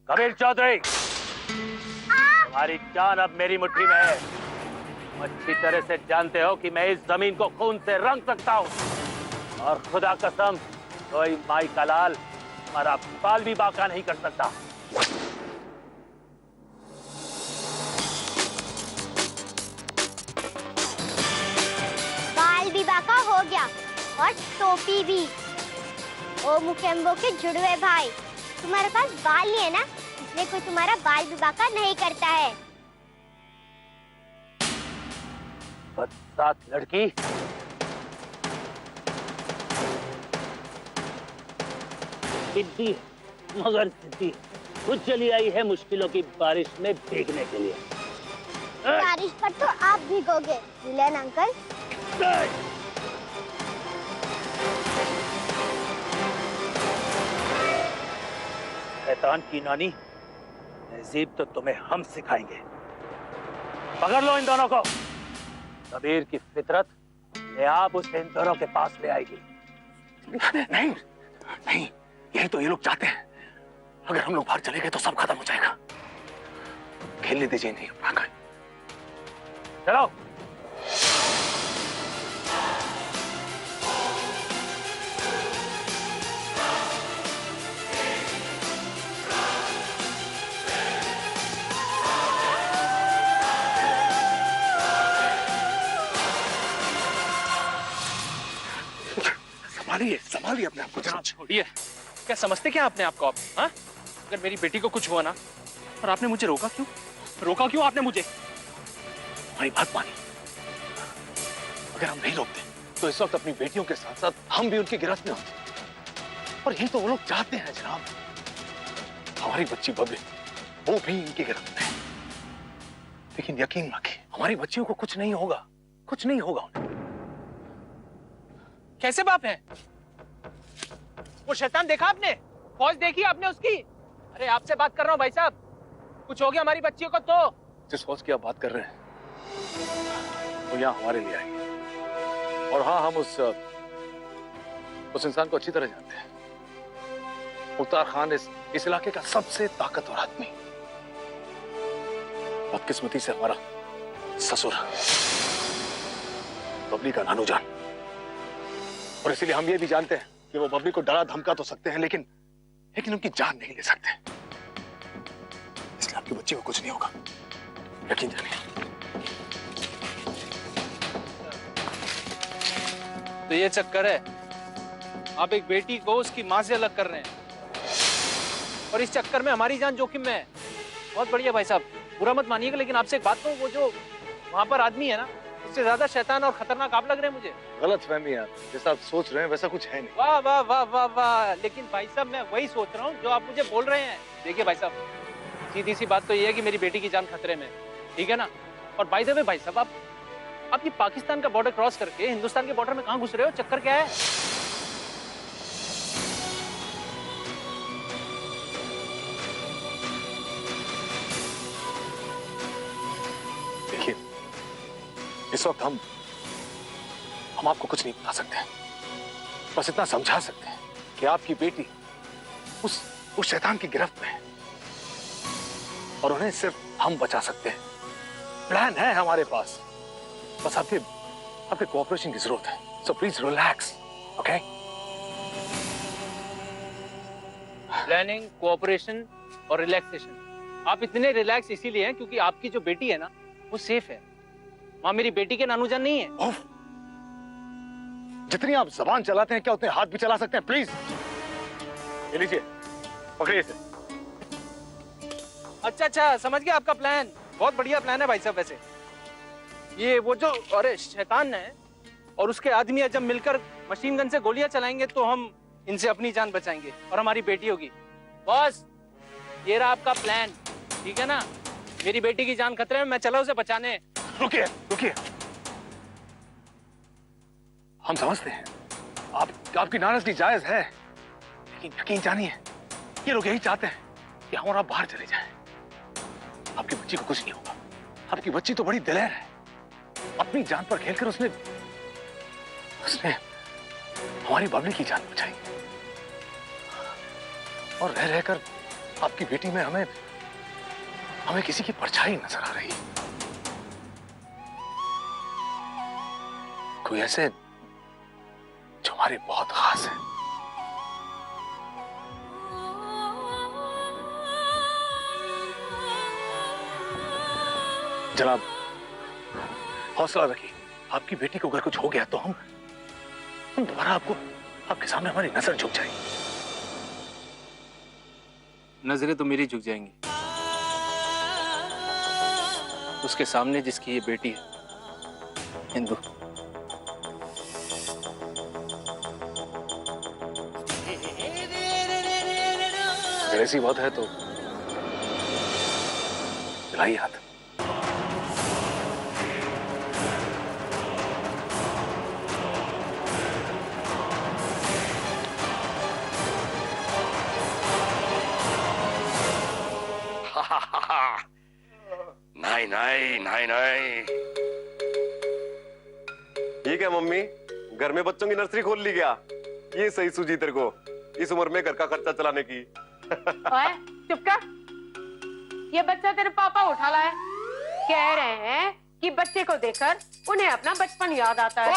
कबीर चौधरी, तुम्हारी जान अब मेरी मुट्ठी में है। तुम अच्छी तरह से जानते हो कि मैं इस जमीन को खून से रंग सकता हूँ और खुदा कसम कोई माई का लाल हमारा बाल भी बाका नहीं कर सकता। बाल भी बाका हो गया और टोपी भी। ओ मुकेम्बो के जुड़वे भाई, तुम्हारे पास बाल नहीं है ना, इसलिए कोई तुम्हारा बाल भी बाका नहीं करता है। बदसात लड़की, सिद्धि मगर सिद्धि खुद चली आई है मुश्किलों की बारिश में भीगने के लिए। बारिश पर तो आप भीगोगे विलेन अंकल। शैतान की नानी, तहजीब तो तुम्हें हम सिखाएंगे। पकड़ लो इन दोनों को। कबीर की फितरत ये आप उसे इन दोनों के पास ले आएगी। नहीं नहीं, यही तो ये लोग चाहते हैं। अगर हम लोग बाहर चले गए तो सब खत्म हो जाएगा। खेलने दीजिए नहीं अपना। चलो। संभालिए अपने आप को जनाब। छोड़िए, क्या समझते क्या अपने आप को आप? हाँ? अगर मेरी बेटी को कुछ हुआ ना, और आपने मुझे रोका क्यों? रोका क्यों आपने मुझे? हमारी बात मानिए। अगर हम नहीं रोकते तो इस वक्त अपनी बेटियों के साथ साथ हम भी उनकी गिरफ्त में होते। और यही तो वो लोग चाहते हैं जनाब। हमारी बच्ची बबली, वो भी इनकी गिरफ्त में है। लेकिन यकीन रखिए, हमारी बच्चियों को कुछ नहीं होगा, कुछ नहीं होगा उन्हें। कैसे बाप है? वो शैतान देखा आपने? फौज देखी आपने उसकी? अरे आपसे बात कर रहा हूँ भाई साहब। कुछ हो गया हमारी बच्चियों को तो? जिस फौज की आप बात कर रहे हैं वो यहाँ हमारे लिए आई है। और हाँ, हम उस इंसान को अच्छी तरह जानते हैं। मुख्तार खान इस इलाके का सबसे ताकतवर आदमी। बदकिस्मती से हमारा ससुर बबली का नानू जान। और इसीलिए हम ये भी जानते हैं कि वो बबली को डरा धमका तो सकते हैं, लेकिन उनकी जान नहीं ले सकते। इसलिए आपकी बच्ची को कुछ नहीं होगा, यकीन जानिए। तो ये चक्कर है, आप एक बेटी को उसकी मां से अलग कर रहे हैं और इस चक्कर में हमारी जान जोखिम में है। बहुत बढ़िया भाई साहब, बुरा मत मानिएगा, लेकिन आपसे एक बात कहूं, वो जो वहां पर आदमी है ना, उससे ज्यादा शैतान और खतरनाक आप लग रहे हैं मुझे। गलत फहमी है, जैसा आप सोच रहे हैं वैसा कुछ है नहीं। वाह वाह वाह वाह वाह, लेकिन भाई साहब मैं वही सोच रहा हूँ जो आप मुझे बोल रहे हैं। देखिए भाई साहब, सीधी सी बात तो ये है कि मेरी बेटी की जान खतरे में, ठीक है ना? और बाय द वे भाई साहब, आप ये पाकिस्तान का बॉर्डर क्रॉस करके हिंदुस्तान के बॉर्डर में कहाँ घुस रहे हो? चक्कर क्या है? देखिए, इस वक्त हम आपको कुछ नहीं बता सकते, बस इतना समझा सकते हैं कि आपकी बेटी उस शैतान की गिरफ्त में है और उन्हें सिर्फ हम बचा सकते हैं। प्लान है हमारे पास, बस आपके कोऑपरेशन की जरूरत है। So please relax, okay? Planning, cooperation और रिलैक्सेशन। आप इतने रिलैक्स इसीलिए हैं क्योंकि आपकी जो बेटी है ना, वो सेफ है। वहां मेरी बेटी के नानूजान नहीं है। जितनी आप जबान चलाते हैं, क्या उतने हाथ भी चला सकते हैं? प्लीज ये लीजिए, पकड़िए इसे। अच्छा, समझ गया आपका प्लान। बहुत बढ़िया प्लान है भाई साहब। वैसे ये वो जो अरे शैतान है और उसके आदमी जब मिलकर मशीन गन से गोलियां चलाएंगे तो हम इनसे अपनी जान बचाएंगे और हमारी बेटी होगी। बॉस, ये रहा आपका प्लान, ठीक है ना? मेरी बेटी की जान खतरे में, मैं चला उसे बचाने। रुकिए, हम समझते हैं आपकी नाराजगी जायज है, लेकिन यकीन जानिए, ये लोग यही चाहते हैं कि हम और आप बाहर चले जाएं। आपकी बच्ची को कुछ नहीं होगा। आपकी बच्ची तो बड़ी दिलेर है। अपनी जान पर खेलकर उसने हमारी बबली की जान बचाई और रह रहकर आपकी बेटी में हमें किसी की परछाई नजर आ रही। कोई ऐसे जो हमारे बहुत खास है। जनाब, हौसला रखिए। आपकी बेटी को अगर कुछ हो गया तो हम दोबारा आपके सामने हमारी नजर झुक जाएगी। नजरें तो मेरी झुक जाएंगी उसके सामने जिसकी ये बेटी है, हिंदू। अगर ऐसी बात है तो मिलाइए हाथ। नहीं नहीं नहीं नहीं। ये क्या मम्मी, घर में बच्चों की नर्सरी खोल ली क्या? ये सही सूझी तेरे को इस उम्र में घर का खर्चा चलाने की। ओए, चुप कर। ये बच्चा तेरे पापा उठा लाए। कह रहे हैं कि बच्चे को देखकर उन्हें अपना बचपन याद आता है।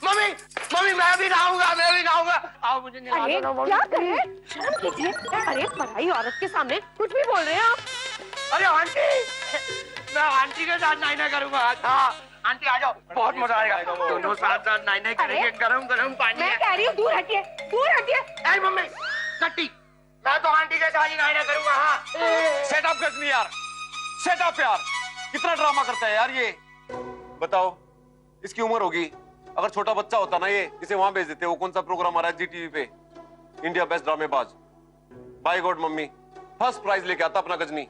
मम्मी मम्मी मैं भी नहाऊंगा, मैं भी नहाऊंगा। आओ मुझे नहला अरे दो ना, क्या कर रहे हैं? शर्म कीजिए। अरे पराई औरत के सामने कुछ भी बोल रहे हैं आप। अरे आंटी, मैं आंटी के साथ नाइना करूंगा। हाँ आंटी आ जाओ, बहुत मजा आएगा। दोनों साथ साथ नाइना करेंगे। गरम गरम पानी मैं कह रही हूँ दूर हटिए, दूर हटिए। है। मम्मी नट्टी, मैं तो आंटी के साथ ही नाइना करूंगा। हाँ सेट अप कर यार, सेट अप यार। कितना ड्रामा करता है यार ये। बताओ इसकी उम्र होगी, अगर छोटा बच्चा होता ना ये, इसे वहां भेज देते। वो कौन सा प्रोग्राम आ रहा है जी टीवी पे, India best Dramebaaz. By god mummy, first prize लेके आता अपना गजनी।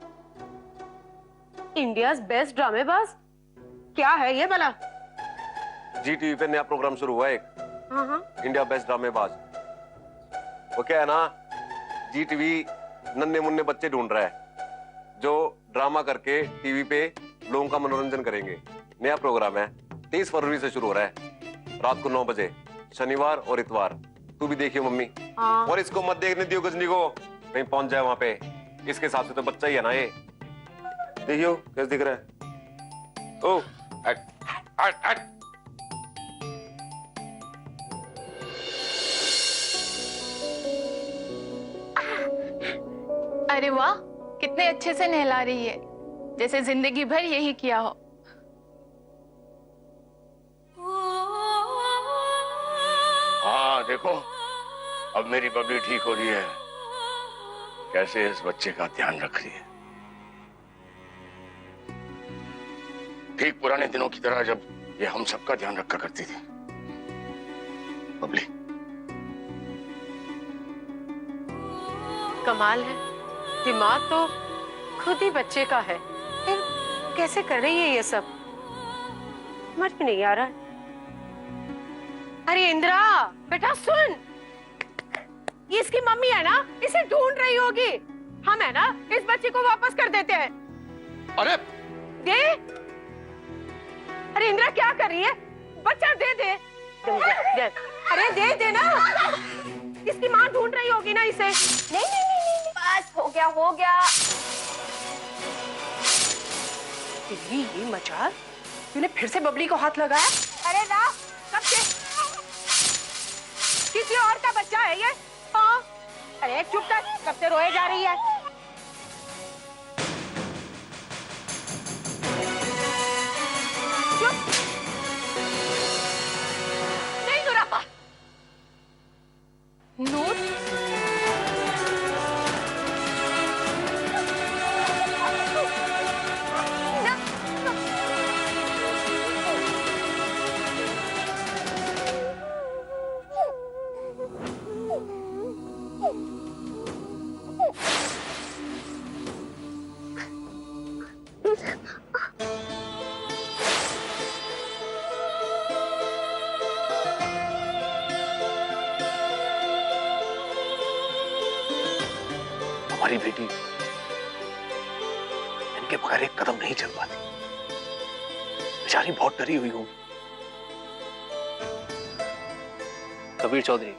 इंडिया बेस्ट ड्रामेबाज क्या है ये भला? जी टीवी पे नया प्रोग्राम शुरू हुआ है एक, इंडिया बेस्ट ड्रामेबाज। वो क्या है ना, जी टीवी नन्हे मुन्ने बच्चे ढूंढ रहा है जो ड्रामा करके टीवी पे लोगों का मनोरंजन करेंगे। नया प्रोग्राम है, 23 फरवरी से शुरू हो रहा है, रात को 9 बजे, शनिवार और इतवार। तू भी देखियो मम्मी। और इसको मत देखने दियो गजनी को, कहीं पहुंच जाए वहां पे। इसके हिसाब से तो बच्चा ही है ना ये। देखियो कैसे दिख रहा है। ओ हट हट हट। अरे वाह, कितने अच्छे से नहला रही है, जैसे जिंदगी भर यही किया हो। हाँ देखो, अब मेरी बबली ठीक हो रही है, कैसे इस बच्चे का ध्यान रख रही है। ठीक पुराने दिनों की तरह जब ये हम सबका ध्यान रखा करती थी। बबली कमाल है, दिमाग तो खुद ही बच्चे का है, फिर कैसे कर रही है ये सब, समझ में नहीं आ रहा है। अरे इंदिरा बेटा सुन, ये इसकी मम्मी है ना, इसे ढूंढ रही होगी। हम है ना इस बच्चे को वापस कर देते हैं। अरे दे। अरे इंदिरा क्या कर रही है, बच्चा दे दे, दे। अरे दे दे ना, इसकी माँ ढूंढ रही होगी ना इसे। नहीं नहीं नहीं नहीं, बस हो गया हो गया। ये मचाल, तूने फिर से बबली को हाथ लगाया? अरे ना, कब से? किसी और का बच्चा है ये? हाँ। अरे चुप कर, कब से रोए जा रही है? चुप। नहीं दुरापा। नोट? हमारी बेटी इनके बगैर एक कदम नहीं चल पाती। बेचारी बहुत डरी हुई होगी। कबीर चौधरी,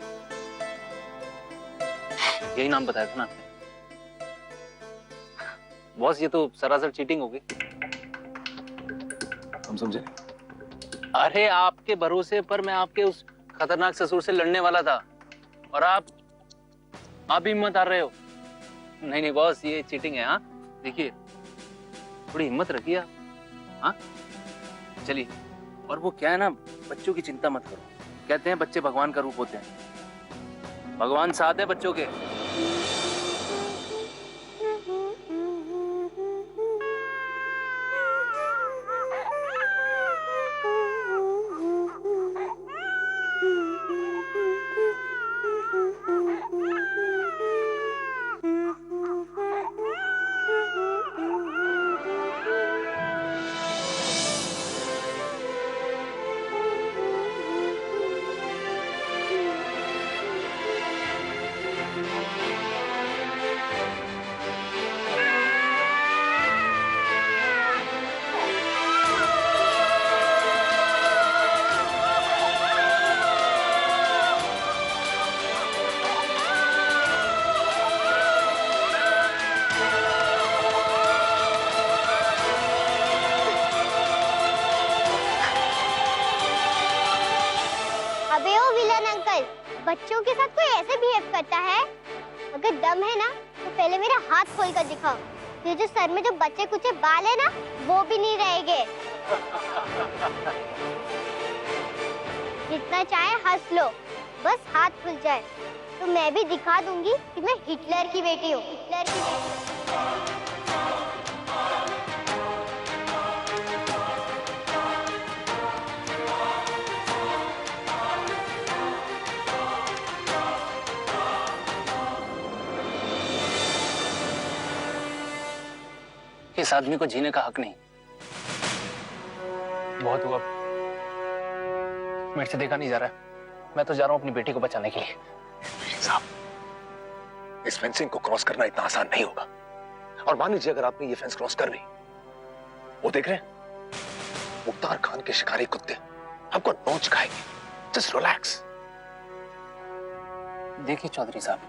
यही नाम बताया था ना आपने। बॉस ये तो सरासर चीटिंग होगी। हम समझे? अरे आपके भरोसे पर मैं आपके उस खतरनाक ससुर से लड़ने वाला था और आप भी हिम्मत हार रहे हो। नहीं नहीं बॉस, ये चीटिंग है। हाँ देखिए, थोड़ी हिम्मत रखिए आप। हाँ चलिए। और वो क्या है ना, बच्चों की चिंता मत करो। कहते हैं बच्चे भगवान का रूप होते हैं, भगवान साथ है बच्चों के। अबे ओ विलन अंकल, बच्चों के साथ कोई ऐसे बिहेव करता है? अगर दम है ना तो पहले मेरा हाथ खोल कर दिखाओ। ये जो सर में जो बच्चे कुचे बाल है ना, वो भी नहीं रहेंगे। जितना चाहे हंस लो, बस हाथ खुल जाए तो मैं भी दिखा दूंगी कि मैं हिटलर की बेटी हूँ। हिटलर की बेटी। इस आदमी को जीने का हक नहीं। बहुत हुआ, मेरे से देखा नहीं जा रहा। मैं तो जा रहा हूं अपनी बेटी को बचाने के लिए। साहब, इस फेंसिंग को क्रॉस करना इतना आसान नहीं होगा। और मान लीजिए अगर आपने ये फेंस क्रॉस कर ली, वो देख रहे हैं मुख्तार खान के शिकारी कुत्ते आपको नोच खाएंगे। Just relax. देखिए चौधरी साहब,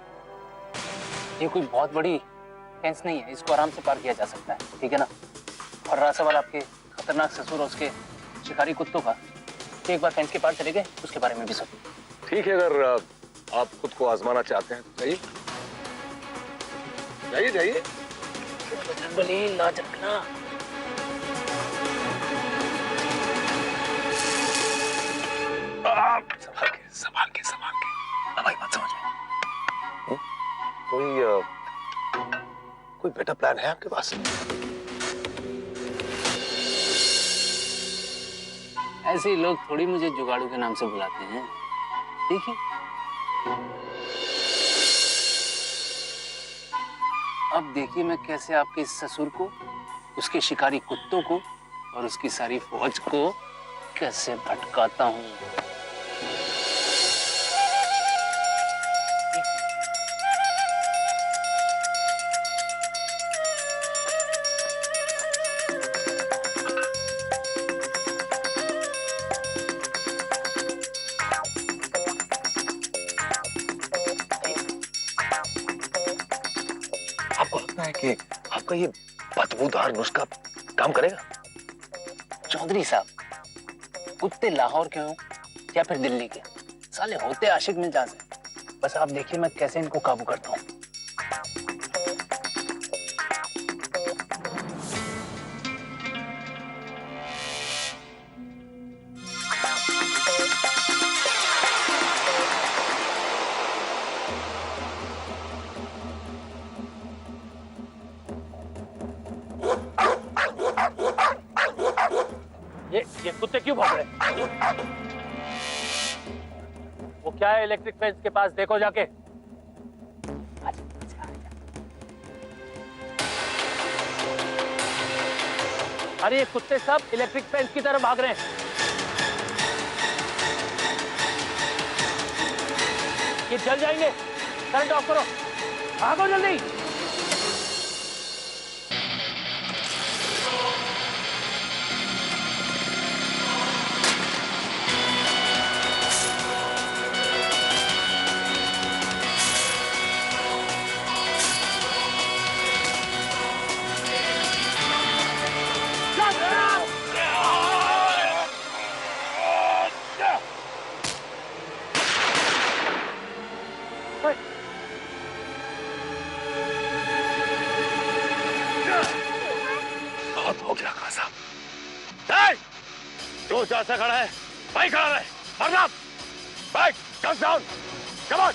ये कोई बहुत बड़ी फेंस नहीं है, इसको आराम से पार किया जा सकता है, ठीक है ना। और रहा सवाल आपके खतरनाक ससुर और उसके शिकारी कुत्तों का, एक बार फेंस के पार चले गए उसके बारे में भी सोचो। ठीक है, अगर आप खुद को आजमाना चाहते हैं तो जाइए जाइए जाइए। बली ना झपकना। संभाल के संभाल के संभाल के, हमारी बात समझ में। कोई बेटर प्लान है आपके पास? ऐसे ही लोग थोड़ी मुझे जुगाड़ू के नाम से बुलाते हैं। देखिए, अब देखिए मैं कैसे आपके ससुर को, उसके शिकारी कुत्तों को और उसकी सारी फौज को कैसे भटकाता हूं। आपको लगता है कि आपका ये बदबूदार नुस्खा काम करेगा? चौधरी साहब, कुत्ते लाहौर के हों या फिर दिल्ली के, साले होते आशिक मिजाज हैं। बस आप देखिए मैं कैसे इनको काबू करता हूँ। ये कुत्ते क्यों भौंक रहे? वो क्या है इलेक्ट्रिक फेंस के पास, देखो जाके। अरे ये कुत्ते सब इलेक्ट्रिक फेंस की तरफ भाग रहे हैं। ये जल जाएंगे, करंट ऑफ करो, भागो जल्दी। बहुत हो गया खान साहब। तू जैसा खड़ा है वही खड़ा रहे, वरना back come down, come on.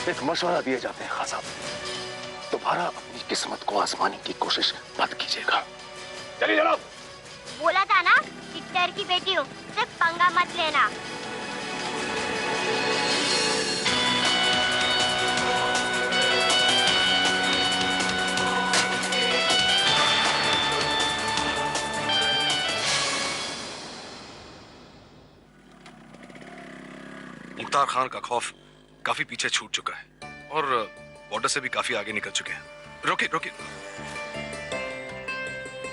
एक मशवरा दिए जाते हैं खान साहब, दोबारा अपनी किस्मत को आजमाने की कोशिश मत कीजिएगा। चलिए जनाब। बोला था ना, हिटलर की बेटी हूँ, सिर्फ पंगा मत लेना। मुख्तार खान का खौफ काफी पीछे छूट चुका है और बॉर्डर से भी काफी आगे निकल चुके हैं। रोकिए रोकिए।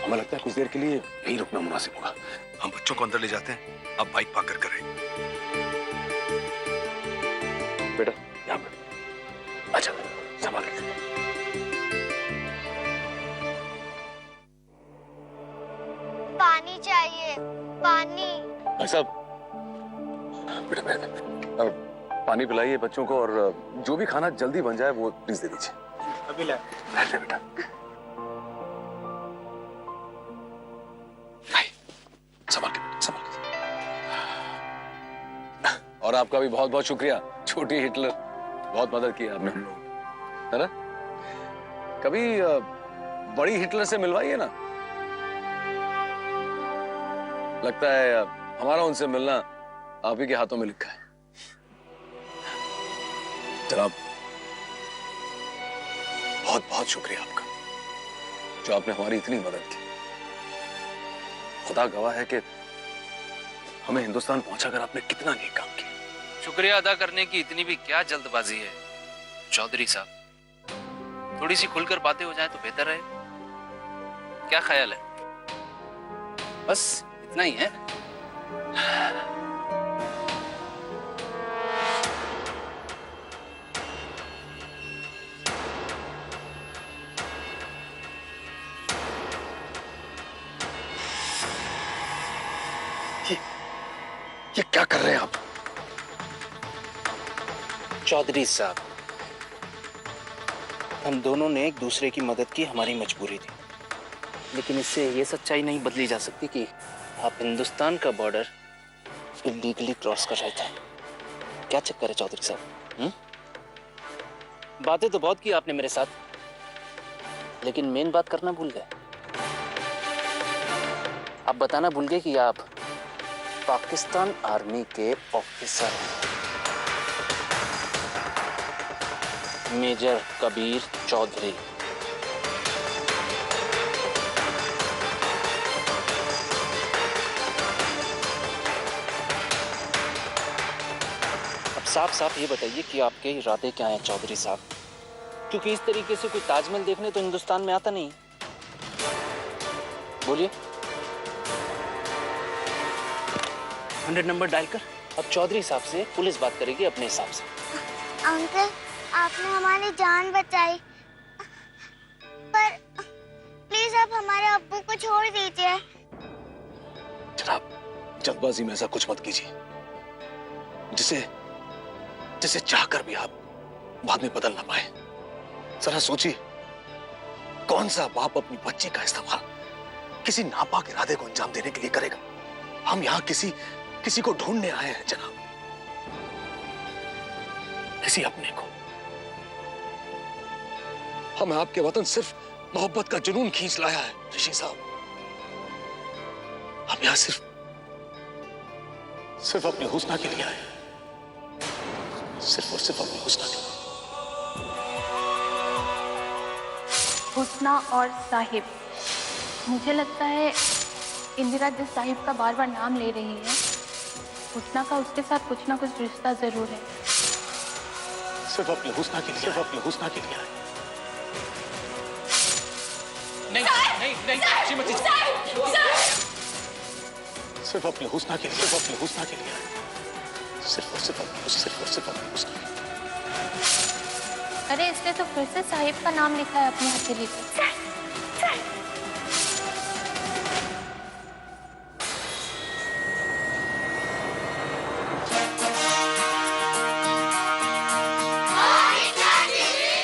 हमें लगता है कुछ देर के लिए यहीं रुकना मुनासिब होगा। हम बच्चों को अंदर ले जाते हैं, आप बाइक पाकर करें। बेटा यहाँ पे अच्छा संभाल के। पानी चाहिए, पानी। भाई साहब, बेटा बेटा पानी पिलाइए बच्चों को, और जो भी खाना जल्दी बन जाए वो प्लीज दे दीजिए। अभी ला। बेटा संभाल के, संभाल के। और आपका भी बहुत बहुत शुक्रिया, छोटी हिटलर, बहुत मदद की आपने हम लोग, है ना? कभी बड़ी हिटलर से मिलवाइए ना। लगता है हमारा उनसे मिलना आप ही के हाथों में लिखा है। जनाब, बहुत बहुत शुक्रिया आपका, जो आपने हमारी इतनी मदद की। खुदा गवाह है कि हमें हिंदुस्तान पहुंचाकर आपने कितना नेक काम किया। शुक्रिया अदा करने की इतनी भी क्या जल्दबाजी है चौधरी साहब? थोड़ी सी खुलकर बातें हो जाए तो बेहतर है। क्या ख्याल है? बस इतना ही है। ये क्या कर रहे हैं आप? चौधरी साहब, हम दोनों ने एक दूसरे की मदद की, हमारी मजबूरी थी, लेकिन इससे ये सच्चाई नहीं बदली जा सकती कि आप हिंदुस्तान का बॉर्डर इलीगली क्रॉस कर रहे थे। क्या चक्कर है चौधरी साहब? बातें तो बहुत की आपने मेरे साथ, लेकिन मेन बात करना भूल गए। आप बताना भूल गए कि आप पाकिस्तान आर्मी के ऑफिसर हैं, मेजर कबीर चौधरी। अब साफ साफ ये बताइए कि आपके इरादे क्या हैं चौधरी साहब? क्योंकि इस तरीके से कोई ताजमहल देखने तो हिंदुस्तान में आता नहीं। बोलिए। 100 नंबर डायल कर। अब चौधरी साहब से पुलिस बात करेगी अपने हिसाब से। अंकल, आपने हमारी जान बचाई, पर प्लीज आप हमारे अब्बू को छोड़ दीजिए। जनाब, जल्दबाजी में ऐसा कुछ मत कीजिए, जिसे चाहकर भी आप बाद में बदल ना पाए। जरा सोचिए, कौन सा बाप अपनी बच्ची का इस्तेमाल किसी नापाक इरादे को अंजाम देने के लिए करेगा? हम यहाँ किसी को ढूंढने आए हैं जनाब, किसी अपने को। हमें आपके वतन सिर्फ मोहब्बत का जुनून खींच लाया है ऋषि साहब। हम यहाँ सिर्फ अपने हुस्ना के लिए आए, सिर्फ और सिर्फ अपने हुस्ना के लिए। हुस्ना और साहिब, मुझे लगता है इंदिरा जिस साहिब का बार बार नाम ले रही है, हुस्ना का उसके साथ कुछ ना कुछ रिश्ता जरूर है। सिर्फ अपने हुस्ना के लिए, सिर्फ अपने हुस्ना के लिए आए। नहीं श्रीमती, सिर्फ अपने हुस्ना के लिए, सिर्फ अपने हुस्ना के लिए आए। सिर्फ और सिर्फ अपने हुस्ना के लिए। अरे इसने तो फिर से साहिब का नाम लिखा है अपनी हथेली पे।